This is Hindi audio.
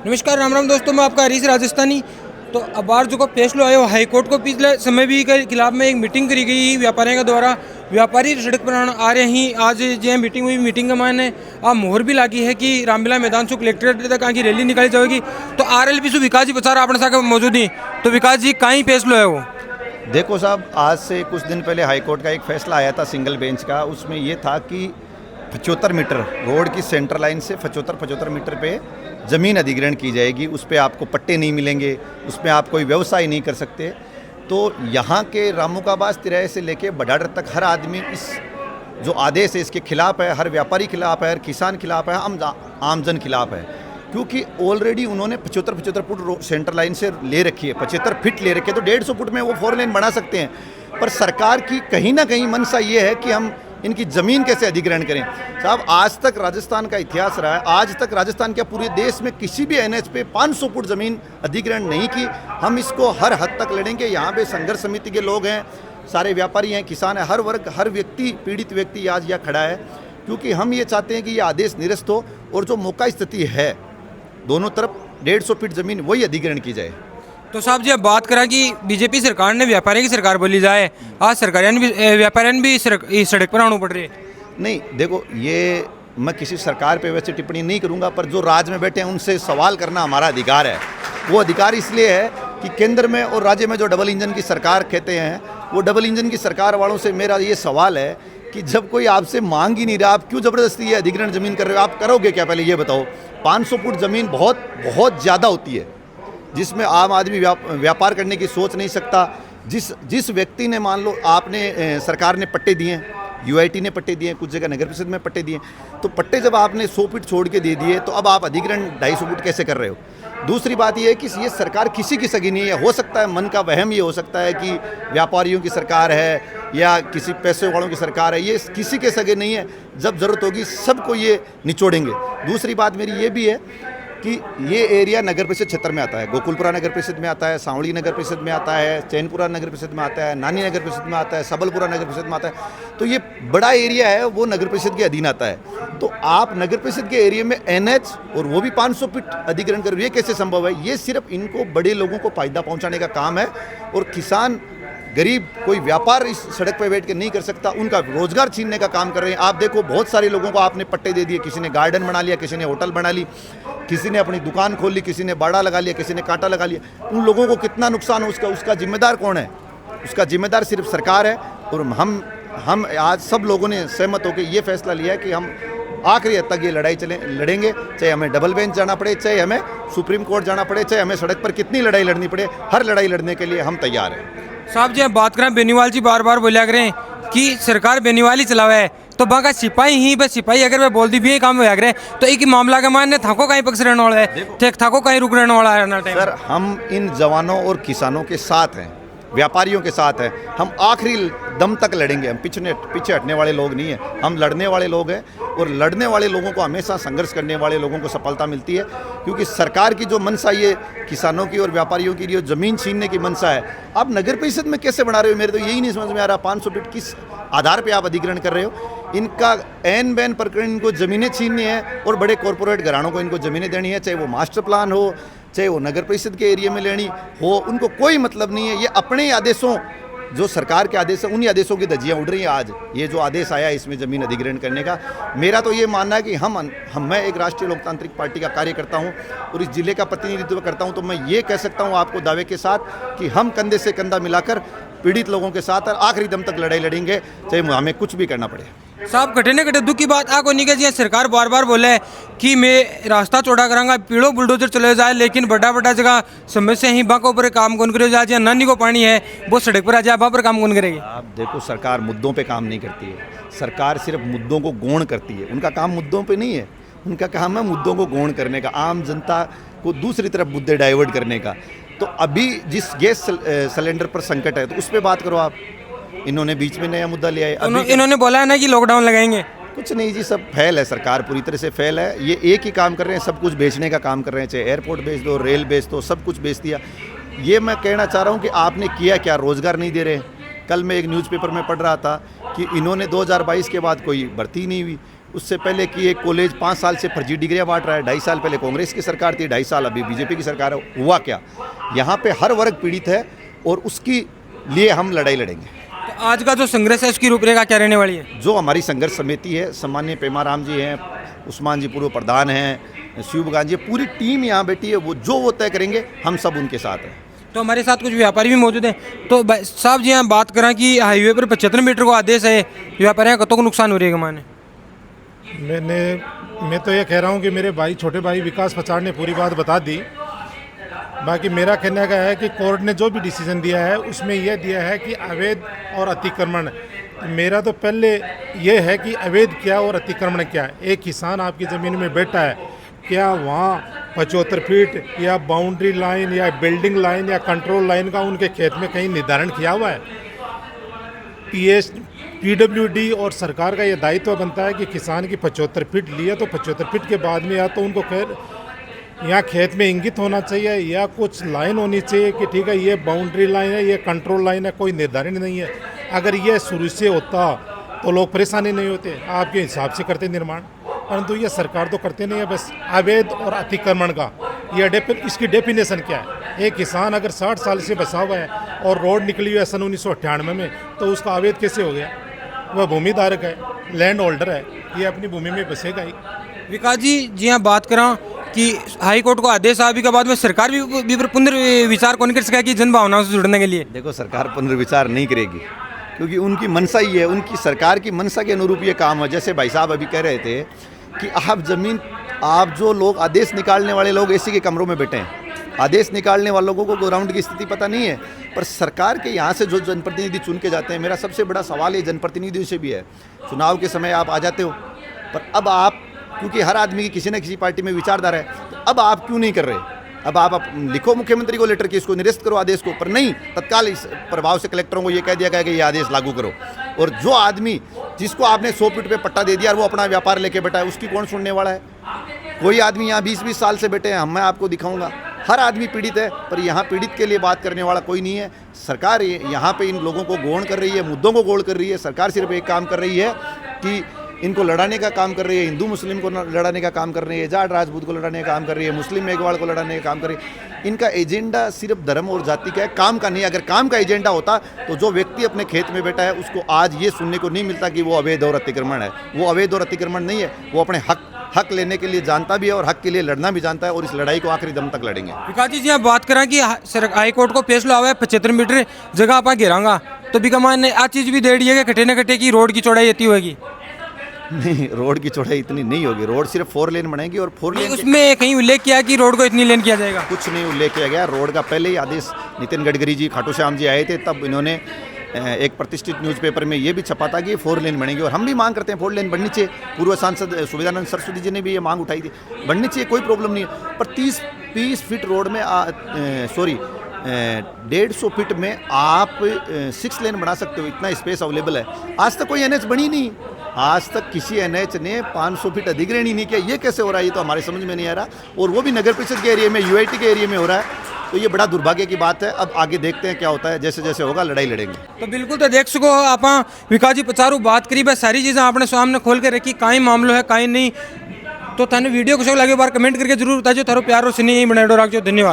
नमस्कार, राम राम दोस्तों, मैं आपका हरीश राजस्थानी। तो अबार जो को फैसलो आयो हाई कोर्ट को पिछले समय भी के खिलाफ में एक मीटिंग करी गई व्यापारियों के द्वारा। व्यापारी सड़क पर आ रहे ही आज जो मीटिंग हुई, मीटिंग के मायने आप मोहर भी लागी है कि रामलीला मैदान से कलेक्ट्रेट तक आगे रैली निकाली जाएगी। तो RLP से विकास जी बचा अपने साथ मौजूद ही। तो विकास जी कहीं फैसलो है वो? देखो साहब, आज से कुछ दिन पहले हाई कोर्ट का एक फैसला आया था सिंगल बेंच का। उसमें ये था कि 75 मीटर रोड की सेंटर लाइन से 75 मीटर पे ज़मीन अधिग्रहण की जाएगी। उस पर आपको पट्टे नहीं मिलेंगे, उसमें आप कोई व्यवसाय नहीं कर सकते। तो यहाँ के रामूकाबाज तिराहे से लेके बडाडर तक हर आदमी इस जो आदेश है इसके खिलाफ है। हर व्यापारी खिलाफ है, हर किसान खिलाफ है, आमजन खिलाफ है। क्योंकि ऑलरेडी उन्होंने 75 फुट सेंटर लाइन से ले रखी है, 75 फीट ले रखी है। तो 150 फुट में वो 4 लेन बना सकते हैं। पर सरकार की कहीं ना कहीं मनसा ये है कि हम इनकी ज़मीन कैसे अधिग्रहण करें। साहब, आज तक राजस्थान का इतिहास रहा है, आज तक राजस्थान के पूरे देश में किसी भी NH पे 500 फुट ज़मीन अधिग्रहण नहीं की। हम इसको हर हद तक लड़ेंगे। यहाँ पे संघर्ष समिति के लोग हैं, सारे व्यापारी हैं, किसान हैं, हर वर्ग, हर व्यक्ति, पीड़ित व्यक्ति आज यहाँ खड़ा है। क्योंकि हम ये चाहते हैं कि ये आदेश निरस्त हो और जो मौका स्थिति है दोनों तरफ 150 फीट ज़मीन वही अधिग्रहण की जाए। तो साहब जी अब बात करा कि बीजेपी सरकार ने व्यापारी की सरकार बोली जाए, आज सरकारियान भी व्यापारियान भी सड़क पर आना पड़ रही है। नहीं, देखो, ये मैं किसी सरकार पे वैसे टिप्पणी नहीं करूंगा, पर जो राज में बैठे हैं उनसे सवाल करना हमारा अधिकार है। वो अधिकार इसलिए है कि केंद्र में और राज्य में जो डबल इंजन की सरकार कहते हैं, वो डबल इंजन की सरकार वालों से मेरा ये सवाल है कि जब कोई आपसे मांग ही नहीं रहा, आप क्यों ज़बरदस्ती ये अधिग्रहण ज़मीन कर रहे हो? आप करोगे क्या, पहले ये बताओ। 500 फुट ज़मीन बहुत बहुत ज़्यादा होती है, जिसमें आम आदमी व्यापार करने की सोच नहीं सकता। जिस व्यक्ति ने, मान लो आपने, सरकार ने पट्टे दिए हैं, UIT ने पट्टे दिए, कुछ जगह नगर परिषद में पट्टे दिए, तो पट्टे जब आपने 100 फीट छोड़ के दे दिए तो अब आप अधिग्रहण 250 फीट कैसे कर रहे हो? दूसरी बात यह है कि ये सरकार किसी की सगी नहीं है। हो सकता है मन का वहम ये हो सकता है कि व्यापारियों की सरकार है या किसी पैसे वालों की सरकार है, ये किसी के सगे नहीं है। जब ज़रूरत होगी सबको ये निचोड़ेंगे। दूसरी बात मेरी ये भी है कि ये एरिया नगर परिषद क्षेत्र में आता है, गोकुलपुरा नगर परिषद में आता है, सांवली नगर परिषद में आता है, चैनपुरा नगर परिषद में आता है, नानी नगर परिषद में आता है, सबलपुरा नगर परिषद में आता है। तो ये बड़ा एरिया है, वो नगर परिषद के अधीन आता है। तो आप नगर परिषद के एरिया में NH और वो भी 500 फीट अधिग्रहण कर, ये कैसे संभव है? ये सिर्फ इनको बड़े लोगों को फायदा पहुँचाने का काम है। और किसान, गरीब, कोई व्यापार इस सड़क पर बैठ के नहीं कर सकता, उनका रोजगार छीनने का काम कर रहे हैं। आप देखो, बहुत सारे लोगों को आपने पट्टे दे दिए। किसी ने गार्डन बना लिया, किसी ने होटल बना ली, किसी ने अपनी दुकान खोल ली, किसी ने बाड़ा लगा लिया, किसी ने कांटा लगा लिया। उन लोगों को कितना नुकसान हो, उसका जिम्मेदार कौन है? उसका जिम्मेदार सिर्फ सरकार है। और हम आज सब लोगों ने सहमत होकर ये फैसला लिया है कि हम आखिरी हद तक ये लड़ाई लड़ेंगे, चाहे हमें डबल बेंच जाना पड़े, चाहे हमें सुप्रीम कोर्ट जाना पड़े, चाहे हमें सड़क पर कितनी लड़ाई लड़नी पड़े, हर लड़ाई लड़ने के लिए हम तैयार हैं। साहब जी अब बात करें, बेनीवाल जी बार बार बोलिया करें कि सरकार बेनीवाल ही चलावा है, तो बाका सिपाही ही बस सिपाही अगर मैं बोल दी भी काम होया करे तो एक ही मामला के मानने थाको कहीं पक्ष रहने वाला है, थाको कहीं रुक रहने वाला है। सर, हम इन जवानों और किसानों के साथ हैं, व्यापारियों के साथ हैं। हम आखिरी दम तक लड़ेंगे। हम पीछे हटने वाले लोग नहीं हैं, हम लड़ने वाले लोग हैं। और लड़ने वाले लोगों को हमेशा, संघर्ष करने वाले लोगों को सफलता मिलती है। क्योंकि सरकार की जो मनसा, ये किसानोन की और व्यापारियों की जो ज़मीन छीनने की मनसा है, आप नगर परिषद में कैसे बना रहे हो? मेरे तो यही नहीं समझ में आ रहा। 500 फीट किस आधार पर आप अधिग्रहण कर रहे हो? इनका एन बैन प्रकरण, इनको ज़मीनें छीननी है और बड़े कॉरपोरेट घरानों को इनको ज़मीनें देनी है, चाहे वो मास्टर प्लान हो, चाहे वो नगर परिषद के एरिया में लेनी हो। उनको कोई मतलब नहीं है। ये अपने ही आदेशों, जो सरकार के आदेश है, उन्हीं आदेशों की धज्जियाँ उड़ रही हैं। आज ये जो आदेश आया इसमें ज़मीन अधिग्रहण करने का, मेरा तो ये मानना है कि मैं एक राष्ट्रीय लोकतांत्रिक पार्टी का कार्यकर्ता हूँ और इस जिले का प्रतिनिधित्व करता हूँ। तो मैं ये कह सकता हूँ आपको दावे के साथ कि हम कंधे से कंधा मिलाकर पीड़ित लोगों के साथ और आखिरी दम तक लड़ाई लड़ेंगे, चाहे हमें कुछ भी करना पड़े। साहब कटे न कटे दुख की बात आ को नहीं जी, सरकार बार बार बोले कि मैं रास्ता चौड़ा करांगा, पीड़ो बुलडोजर चले जाए, लेकिन बड़ा जगह समस्या ही बाको पर काम कौन करे जाए, नानी को पानी है वो सड़क पर आ जाए, वहाँ पर काम कौन करेगी? आप देखो, सरकार मुद्दों पे काम नहीं करती है। सरकार सिर्फ मुद्दों को गौण करती है। उनका काम मुद्दों पे नहीं है, उनका काम है मुद्दों को गौण करने का, आम जनता को दूसरी तरफ मुद्दे डाइवर्ट करने का। तो अभी जिस गैस सिलेंडर पर संकट है, तो उस पर बात करो आप। इन्होंने बीच में नया मुद्दा लिया है। इन्होंने बोला है ना कि लॉकडाउन लगाएंगे। कुछ नहीं जी, सब फेल है। सरकार पूरी तरह से फेल है। ये एक ही काम कर रहे हैं, सब कुछ बेचने का काम कर रहे हैं। चाहे एयरपोर्ट बेच दो, रेल बेच दो, सब कुछ बेच दिया। ये मैं कहना चाह रहा हूँ कि आपने किया क्या? रोज़गार नहीं दे रहे। कल मैं एक न्यूज़पेपर में पढ़ रहा था कि इन्होंने 2022 के बाद कोई भर्ती नहीं हुई। उससे पहले की एक कॉलेज 5 साल से फर्जी डिग्रियाँ बांट रहा है, 2.5 साल पहले कांग्रेस की सरकार थी, 2.5 साल अभी बीजेपी की सरकार है। हुआ क्या, यहाँ पे हर वर्ग पीड़ित है और उसकी लिए हम लड़ाई लड़ेंगे। तो आज का जो संघर्ष है उसकी रूपरेखा क्या रहने वाली है? जो हमारी संघर्ष समिति है, सम्मान्य पेमाराम जी हैं, उस्मान जी पूर्व प्रधान हैं, शिव बगान जी, पूरी टीम यहाँ बैठी है, वो जो तय करेंगे हम सब उनके साथ हैं। तो हमारे साथ कुछ व्यापारी भी मौजूद हैं। तो साहब जी यहाँ बात करें कि हाईवे पर 75 मीटर को आदेश है, व्यापारियों कतों को नुकसान हो रही है माने? मैं तो ये कह रहा हूँ कि मेरे भाई छोटे भाई विकास पचाड़ ने पूरी बात बता दी। बाकी मेरा कहने का है कि कोर्ट ने जो भी डिसीजन दिया है उसमें यह दिया है कि अवैध और अतिक्रमण। मेरा तो पहले ये है कि अवैध क्या और अतिक्रमण क्या है। एक किसान आपकी ज़मीन में बैठा है, क्या वहाँ 75 फीट या बाउंड्री लाइन या बिल्डिंग लाइन या कंट्रोल लाइन का उनके खेत में कहीं निर्धारण किया हुआ है? PWD और सरकार का ये दायित्व बनता है कि किसान की 75 फीट लिया तो 75 फीट के बाद में या तो उनको खैर यहाँ खेत में इंगित होना चाहिए या कुछ लाइन होनी चाहिए कि ठीक है ये बाउंड्री लाइन है, ये कंट्रोल लाइन है, कोई निर्धारण नहीं है। अगर ये शुरू से होता तो लोग परेशानी नहीं होते, आपके हिसाब से करते निर्माण, परंतु ये सरकार तो करते नहीं है। बस अवैध और अतिक्रमण का ये इसकी डेफिनेशन क्या है? एक किसान अगर 60 साल से बसा हुआ है और रोड निकली हुई है सन 1998 में, तो उसका अवैध कैसे हो गया? वह भूमि धारक है, लैंड होल्डर है, ये अपनी भूमि में बसेगा ही। विकास जी यहाँ बात करा कि हाई कोर्ट को आदेश आने के बाद में सरकार भी पुनर्विचार कौन कर सकेगी जन भावनाओं से जुड़ने के लिए? देखो, सरकार पुनर्विचार नहीं करेगी क्योंकि उनकी मनसा ही है, उनकी सरकार की मनसा के अनुरूप ये काम है। जैसे भाई साहब अभी कह रहे थे कि आप जो लोग आदेश निकालने वाले लोग एसी के कमरों में बैठे हैं, आदेश निकालने वालों को ग्राउंड की स्थिति पता नहीं है। पर सरकार के यहाँ से जो जनप्रतिनिधि चुन के जाते हैं, मेरा सबसे बड़ा सवाल ये जनप्रतिनिधियों से भी है। चुनाव के समय आप आ जाते हो, पर अब आप, क्योंकि हर आदमी की किसी न किसी पार्टी में विचारधारा है, तो अब आप क्यों नहीं कर रहे? अब आप लिखो मुख्यमंत्री को लेटर कि इसको निरस्त करो आदेश को, पर नहीं, तत्काल इस प्रभाव से कलेक्टरों को ये कह दिया गया कि ये आदेश लागू करो। और जो आदमी जिसको आपने 100 फीट पे पट्टा दे दिया और वो अपना व्यापार लेके बैठा है, उसकी कौन सुनने वाला है? कोई आदमी यहाँ 20-20 साल से बैठे हैं, मैं आपको दिखाऊंगा, हर आदमी पीड़ित है, पर यहाँ पीड़ित के लिए बात करने वाला कोई नहीं है। सरकार यहाँ पे इन लोगों को गौण कर रही है, मुद्दों को गौण कर रही है। सरकार सिर्फ एक काम कर रही है कि इनको लड़ाने का काम कर रही है, हिंदू मुस्लिम को लड़ाने का काम कर रही है, जाट राजपूत को लड़ाने का काम कर रही है, मुस्लिम मेघवाल को लड़ाने का काम कर रही है। इनका एजेंडा सिर्फ धर्म और जाति का है, काम का नहीं। अगर काम का एजेंडा होता तो जो व्यक्ति अपने खेत में बैठा है उसको आज ये सुनने को नहीं मिलता कि वो अवैध और अतिक्रमण है। वो अवैध और अतिक्रमण नहीं है, वो अपने हक लेने के लिए जानता भी है और हक के लिए लड़ना भी जानता है, और इस लड़ाई को आखिरी दम तक लड़ेंगे। विकास जी यहाँ बात करें कि हाई कोर्ट को फैसला हुआ है 75 मीटर जगह आप घेरांगा, तो बिकमान ने आ चीज़ भी दे दी है कि कटे न कटे की रोड की चौड़ाई इतनी होगी? नहीं, रोड की चौड़ाई इतनी नहीं होगी। रोड सिर्फ 4 लेन बनेगी और 4 लेन उसमें कहीं उल्लेख किया कि रोड को इतनी लेन किया जाएगा? कुछ नहीं उल्लेख किया गया। रोड का पहले ही आदेश नितिन गडकरी जी, खाटू श्याम जी आए थे, तब इन्होंने एक प्रतिष्ठित न्यूज़पेपर में ये भी छपा था कि 4 लेन बनेगी, और हम भी मांग करते हैं 4 लेन बननी चाहिए। पूर्व सांसद सुविधानंद सरस्वती जी ने भी ये मांग उठाई थी, बननी चाहिए, कोई प्रॉब्लम नहीं है। पर 30 फीट रोड में 150 फीट में आप 6 लेन बना सकते हो, इतना स्पेस अवेलेबल है। आज तक कोई NH बनी नहीं, आज तक किसी NH ने 500 फीट अधिग्रहण ही नहीं किया। ये कैसे हो रहा है? ये तो हमारे समझ में नहीं आ रहा, और वो भी नगर परिषद के एरिया में, UIT के एरिया में हो रहा है। तो ये बड़ा दुर्भाग्य की बात है। अब आगे देखते हैं क्या होता है, जैसे जैसे होगा लड़ाई लड़ेंगे। तो बिल्कुल, तो देख सको आप विकास जी पचारू बात करी, बस सारी चीज़ें आपने सामने खोल के रखी, काई मामलो है काई नहीं। तो थाने वीडियो को लगे बार कमेंट करके जरूर बताइए। थारो प्यार और स्नेह ही बनाए रखो। धन्यवाद।